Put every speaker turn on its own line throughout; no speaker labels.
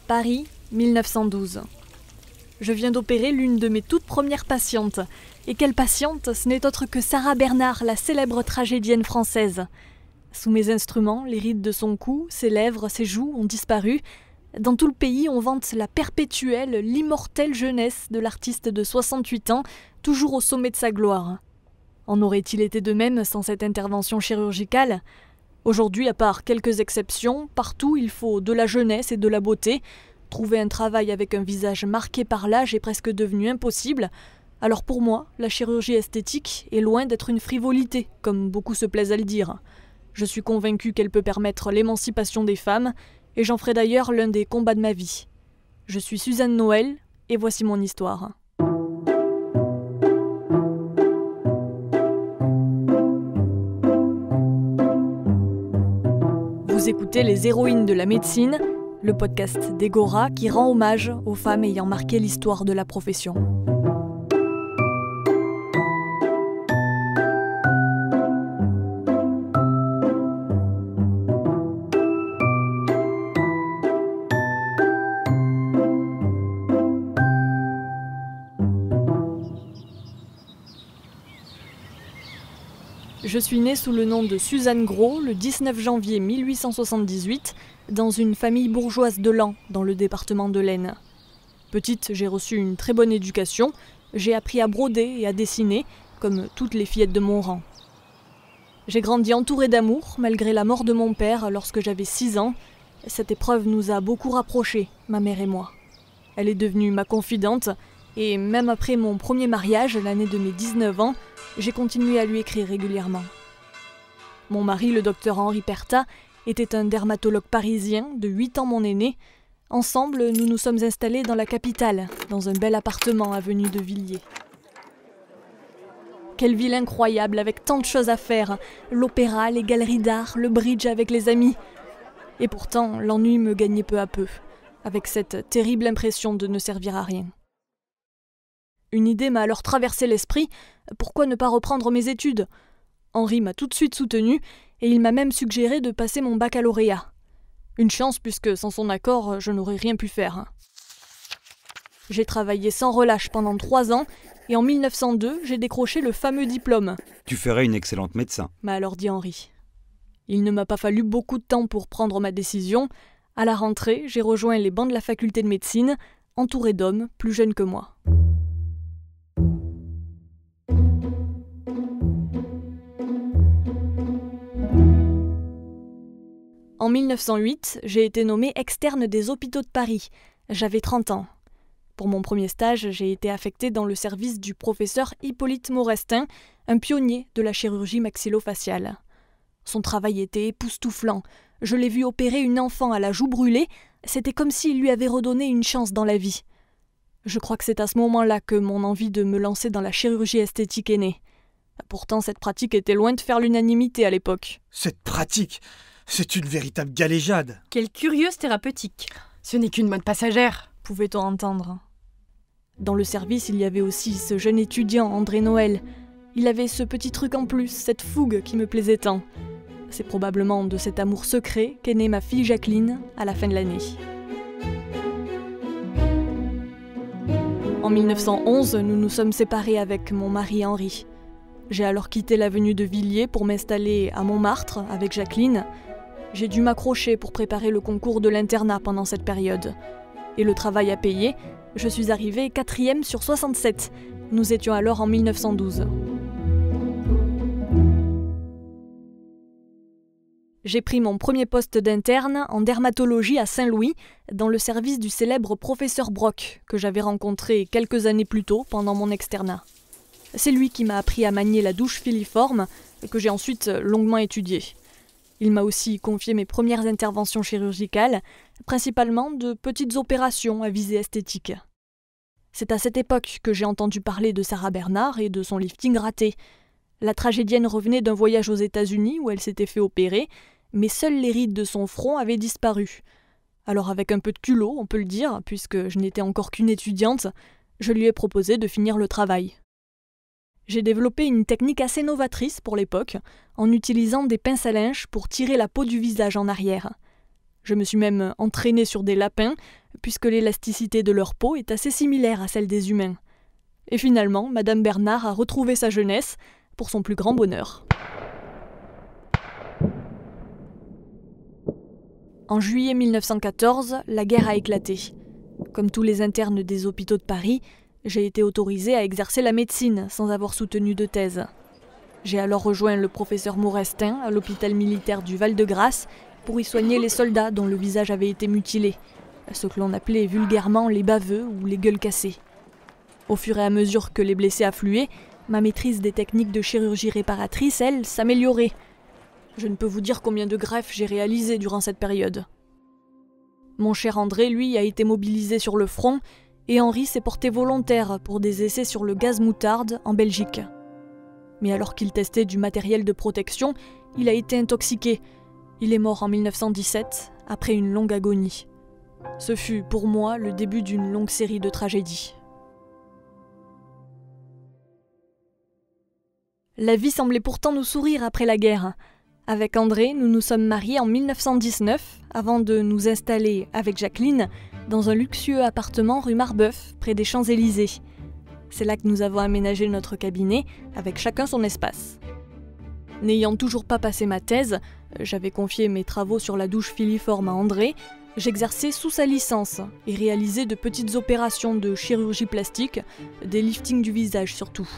Paris, 1912. Je viens d'opérer l'une de mes toutes premières patientes. Et quelle patiente, ce n'est autre que Sarah Bernard, la célèbre tragédienne française. Sous mes instruments, les rides de son cou, ses lèvres, ses joues ont disparu. Dans tout le pays, on vante la perpétuelle, l'immortelle jeunesse de l'artiste de 68 ans, toujours au sommet de sa gloire. En aurait-il été de même sans cette intervention chirurgicale ? Aujourd'hui, à part quelques exceptions, partout il faut de la jeunesse et de la beauté. Trouver un travail avec un visage marqué par l'âge est presque devenu impossible. Alors pour moi, la chirurgie esthétique est loin d'être une frivolité, comme beaucoup se plaisent à le dire. Je suis convaincue qu'elle peut permettre l'émancipation des femmes, et j'en ferai d'ailleurs l'un des combats de ma vie. Je suis Suzanne Noël, et voici mon histoire. Vous écoutez Les Héroïnes de la médecine, le podcast d'Egora qui rend hommage aux femmes ayant marqué l'histoire de la profession. Je suis née sous le nom de Suzanne Gros le 19 janvier 1878 dans une famille bourgeoise de Laon, dans le département de l'Aisne. Petite, j'ai reçu une très bonne éducation, j'ai appris à broder et à dessiner, comme toutes les fillettes de mon rang. J'ai grandi entourée d'amour, malgré la mort de mon père lorsque j'avais 6 ans. Cette épreuve nous a beaucoup rapprochés, ma mère et moi. Elle est devenue ma confidente, et même après mon premier mariage, l'année de mes 19 ans, j'ai continué à lui écrire régulièrement. Mon mari, le docteur Henri Pertat, était un dermatologue parisien, de 8 ans mon aîné. Ensemble, nous nous sommes installés dans la capitale, dans un bel appartement avenue de Villiers. Quelle ville incroyable, avec tant de choses à faire. L'opéra, les galeries d'art, le bridge avec les amis. Et pourtant, l'ennui me gagnait peu à peu, avec cette terrible impression de ne servir à rien. Une idée m'a alors traversé l'esprit, pourquoi ne pas reprendre mes études ? Henri m'a tout de suite soutenue et il m'a même suggéré de passer mon baccalauréat. Une chance puisque sans son accord, je n'aurais rien pu faire. J'ai travaillé sans relâche pendant 3 ans et en 1902, j'ai décroché le fameux diplôme.
Tu ferais une excellente médecin,
m'a alors dit Henri. Il ne m'a pas fallu beaucoup de temps pour prendre ma décision. À la rentrée, j'ai rejoint les bancs de la faculté de médecine, entouré d'hommes plus jeunes que moi. En 1908, j'ai été nommée externe des hôpitaux de Paris. J'avais 30 ans. Pour mon premier stage, j'ai été affectée dans le service du professeur Hippolyte Maurestin, un pionnier de la chirurgie maxillofaciale. Son travail était époustouflant. Je l'ai vu opérer une enfant à la joue brûlée. C'était comme s'il lui avait redonné une chance dans la vie. Je crois que c'est à ce moment-là que mon envie de me lancer dans la chirurgie esthétique est née. Pourtant, cette pratique était loin de faire l'unanimité à l'époque.
Cette pratique, c'est une véritable galéjade.
Quelle curieuse thérapeutique. Ce n'est qu'une mode passagère,
pouvait-on entendre. Dans le service, il y avait aussi ce jeune étudiant, André Noël. Il avait ce petit truc en plus, cette fougue qui me plaisait tant. C'est probablement de cet amour secret qu'est née ma fille Jacqueline à la fin de l'année. En 1911, nous nous sommes séparés avec mon mari Henri. J'ai alors quitté l'avenue de Villiers pour m'installer à Montmartre avec Jacqueline. J'ai dû m'accrocher pour préparer le concours de l'internat pendant cette période. Et le travail a payé, je suis arrivée 4e sur 67. Nous étions alors en 1912. J'ai pris mon premier poste d'interne en dermatologie à Saint-Louis, dans le service du célèbre professeur Brock, que j'avais rencontré quelques années plus tôt pendant mon externat. C'est lui qui m'a appris à manier la douche filiforme, que j'ai ensuite longuement étudiée. Il m'a aussi confié mes premières interventions chirurgicales, principalement de petites opérations à visée esthétique. C'est à cette époque que j'ai entendu parler de Sarah Bernard et de son lifting raté. La tragédienne revenait d'un voyage aux États-Unis où elle s'était fait opérer, mais seules les rides de son front avaient disparu. Alors avec un peu de culot, on peut le dire, puisque je n'étais encore qu'une étudiante, je lui ai proposé de finir le travail. J'ai développé une technique assez novatrice pour l'époque, en utilisant des pinces à linge pour tirer la peau du visage en arrière. Je me suis même entraînée sur des lapins, puisque l'élasticité de leur peau est assez similaire à celle des humains. Et finalement, Madame Bernard a retrouvé sa jeunesse, pour son plus grand bonheur. En juillet 1914, la guerre a éclaté. Comme tous les internes des hôpitaux de Paris, j'ai été autorisée à exercer la médecine sans avoir soutenu de thèse. J'ai alors rejoint le professeur Maurestin à l'hôpital militaire du Val-de-Grâce pour y soigner les soldats dont le visage avait été mutilé, ce que l'on appelait vulgairement les baveux ou les gueules cassées. Au fur et à mesure que les blessés affluaient, ma maîtrise des techniques de chirurgie réparatrice, elle, s'améliorait. Je ne peux vous dire combien de greffes j'ai réalisées durant cette période. Mon cher André, lui, a été mobilisé sur le front et Henri s'est porté volontaire pour des essais sur le gaz moutarde en Belgique. Mais alors qu'il testait du matériel de protection, il a été intoxiqué. Il est mort en 1917, après une longue agonie. Ce fut, pour moi, le début d'une longue série de tragédies. La vie semblait pourtant nous sourire après la guerre. Avec André, nous nous sommes mariés en 1919, avant de nous installer, avec Jacqueline, dans un luxueux appartement rue Marbeuf, près des Champs-Élysées. C'est là que nous avons aménagé notre cabinet, avec chacun son espace. N'ayant toujours pas passé ma thèse, j'avais confié mes travaux sur la douche filiforme à André, j'exerçais sous sa licence et réalisais de petites opérations de chirurgie plastique, des liftings du visage surtout.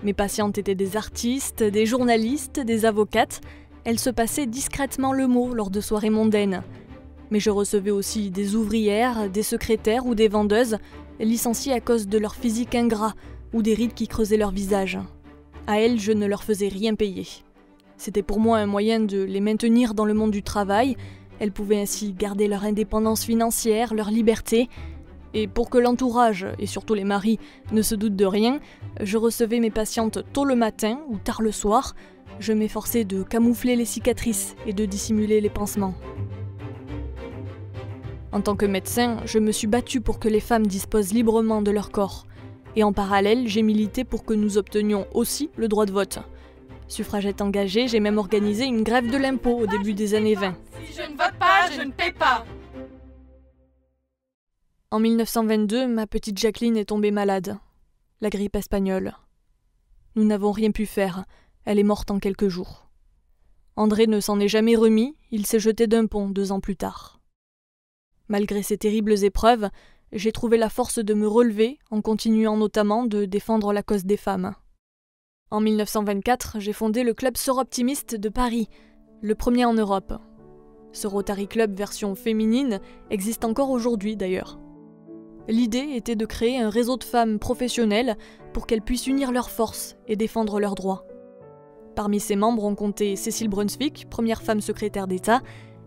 Mes patientes étaient des artistes, des journalistes, des avocates. Elles se passaient discrètement le mot lors de soirées mondaines. Mais je recevais aussi des ouvrières, des secrétaires ou des vendeuses, licenciées à cause de leur physique ingrat ou des rides qui creusaient leur visage. À elles, je ne leur faisais rien payer. C'était pour moi un moyen de les maintenir dans le monde du travail. Elles pouvaient ainsi garder leur indépendance financière, leur liberté. Et pour que l'entourage, et surtout les maris, ne se doutent de rien, je recevais mes patientes tôt le matin ou tard le soir. Je m'efforçais de camoufler les cicatrices et de dissimuler les pansements. En tant que médecin, je me suis battue pour que les femmes disposent librement de leur corps. Et en parallèle, j'ai milité pour que nous obtenions aussi le droit de vote. Suffragette engagée, j'ai même organisé une grève de l'impôt au début des années 20.
Si je ne vote pas, je ne paie pas.
En 1922, ma petite Jacqueline est tombée malade. La grippe espagnole. Nous n'avons rien pu faire. Elle est morte en quelques jours. André ne s'en est jamais remis. Il s'est jeté d'un pont 2 ans plus tard. Malgré ces terribles épreuves, j'ai trouvé la force de me relever en continuant notamment de défendre la cause des femmes. En 1924, j'ai fondé le Club Soroptimiste de Paris, le premier en Europe. Ce Rotary Club version féminine existe encore aujourd'hui d'ailleurs. L'idée était de créer un réseau de femmes professionnelles pour qu'elles puissent unir leurs forces et défendre leurs droits. Parmi ses membres, on comptait Cécile Brunswick, première femme secrétaire d'État,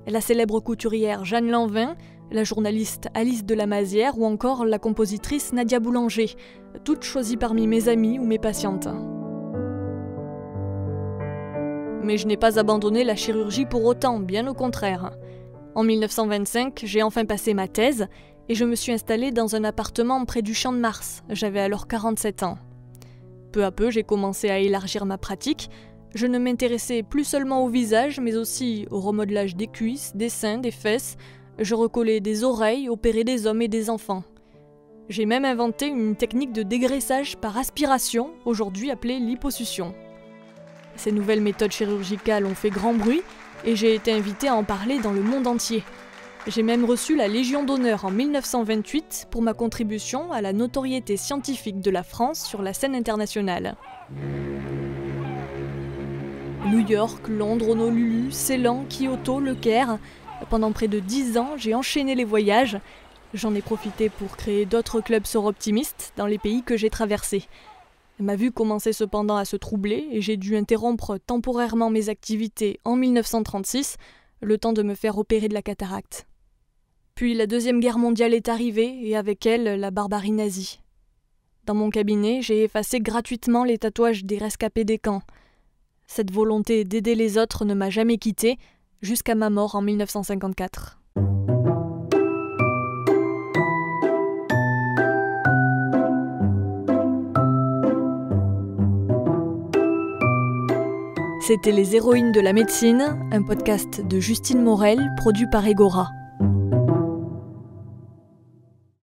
la célèbre couturière Jeanne Lanvin, la journaliste Alice de la Mazière ou encore la compositrice Nadia Boulanger, toutes choisies parmi mes amies ou mes patientes. Mais je n'ai pas abandonné la chirurgie pour autant, bien au contraire. En 1925, j'ai enfin passé ma thèse et je me suis installée dans un appartement près du Champ de Mars. J'avais alors 47 ans. Peu à peu, j'ai commencé à élargir ma pratique. Je ne m'intéressais plus seulement au visage, mais aussi au remodelage des cuisses, des seins, des fesses. Je recollais des oreilles, opérais des hommes et des enfants. J'ai même inventé une technique de dégraissage par aspiration, aujourd'hui appelée liposuction. Ces nouvelles méthodes chirurgicales ont fait grand bruit et j'ai été invitée à en parler dans le monde entier. J'ai même reçu la Légion d'honneur en 1928 pour ma contribution à la notoriété scientifique de la France sur la scène internationale. New York, Londres, Honolulu, Ceylan, Kyoto, Le Caire. Pendant près de 10 ans, j'ai enchaîné les voyages. J'en ai profité pour créer d'autres clubs soroptimistes dans les pays que j'ai traversés. Ma vue commençait cependant à se troubler et j'ai dû interrompre temporairement mes activités en 1936, le temps de me faire opérer de la cataracte. Puis la Deuxième Guerre mondiale est arrivée et avec elle la barbarie nazie. Dans mon cabinet, j'ai effacé gratuitement les tatouages des rescapés des camps. Cette volonté d'aider les autres ne m'a jamais quittée, jusqu'à ma mort en 1954. C'était Les Héroïnes de la médecine, un podcast de Justine Morel, produit par Egora.